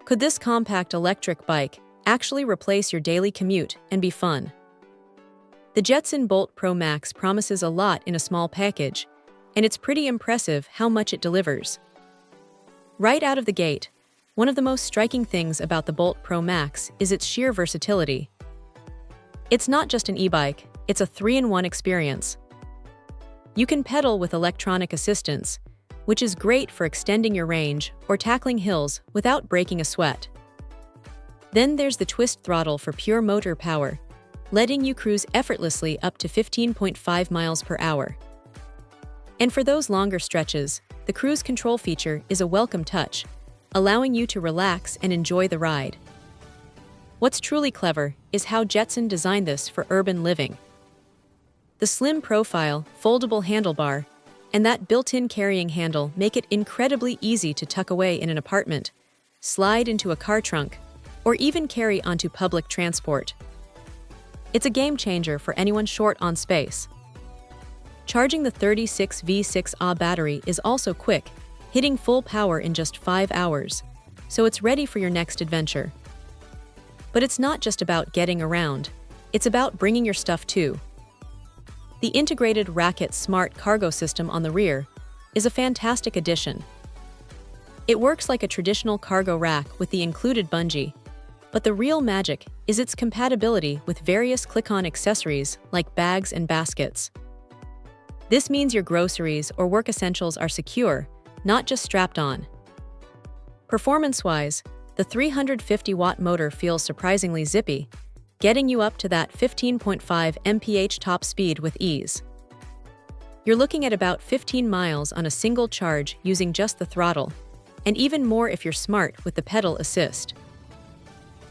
Could this compact electric bike actually replace your daily commute and be fun? The Jetson Bolt Pro Max promises a lot in a small package, and it's pretty impressive how much it delivers. Right out of the gate, one of the most striking things about the Bolt Pro Max is its sheer versatility. It's not just an e-bike, it's a 3-in-1 experience. You can pedal with electronic assistance, which is great for extending your range or tackling hills without breaking a sweat. Then there's the twist throttle for pure motor power, letting you cruise effortlessly up to 15.5 miles per hour. And for those longer stretches, the cruise control feature is a welcome touch, allowing you to relax and enjoy the ride. What's truly clever is how Jetson designed this for urban living. The slim profile, foldable handlebar, and that built-in carrying handle make it incredibly easy to tuck away in an apartment, slide into a car trunk, or even carry onto public transport. It's a game changer for anyone short on space. Charging the 36V6Ah battery is also quick, hitting full power in just 5 hours, so it's ready for your next adventure. But it's not just about getting around, it's about bringing your stuff too. The integrated Racket Smart Cargo system on the rear is a fantastic addition. It works like a traditional cargo rack with the included bungee, but the real magic is its compatibility with various click-on accessories like bags and baskets. This means your groceries or work essentials are secure, not just strapped on. Performance-wise, the 350-watt motor feels surprisingly zippy, getting you up to that 15.5 mph top speed with ease. You're looking at about 15 miles on a single charge using just the throttle, and even more if you're smart with the pedal assist.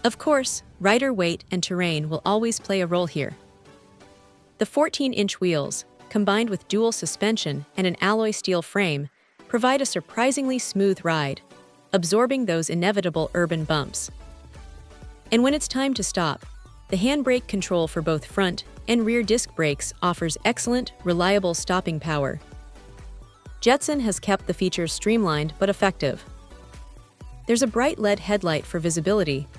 Of course, rider weight and terrain will always play a role here. The 14-inch wheels, combined with dual suspension and an alloy steel frame, provide a surprisingly smooth ride, absorbing those inevitable urban bumps. And when it's time to stop, the handbrake control for both front and rear disc brakes offers excellent, reliable stopping power. Jetson has kept the features streamlined but effective. There's a bright LED headlight for visibility,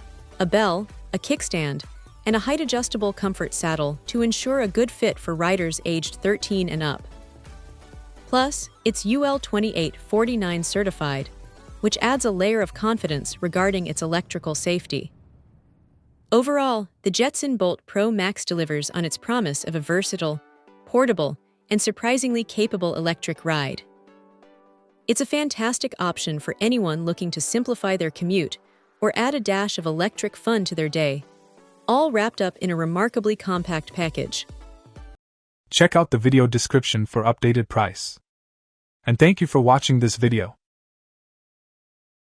a bell, a kickstand, and a height-adjustable comfort saddle to ensure a good fit for riders aged 13 and up. Plus, it's UL 2849 certified, which adds a layer of confidence regarding its electrical safety. Overall, the Jetson Bolt Pro Max delivers on its promise of a versatile, portable, and surprisingly capable electric ride. It's a fantastic option for anyone looking to simplify their commute or add a dash of electric fun to their day, all wrapped up in a remarkably compact package. Check out the video description for updated price. And thank you for watching this video.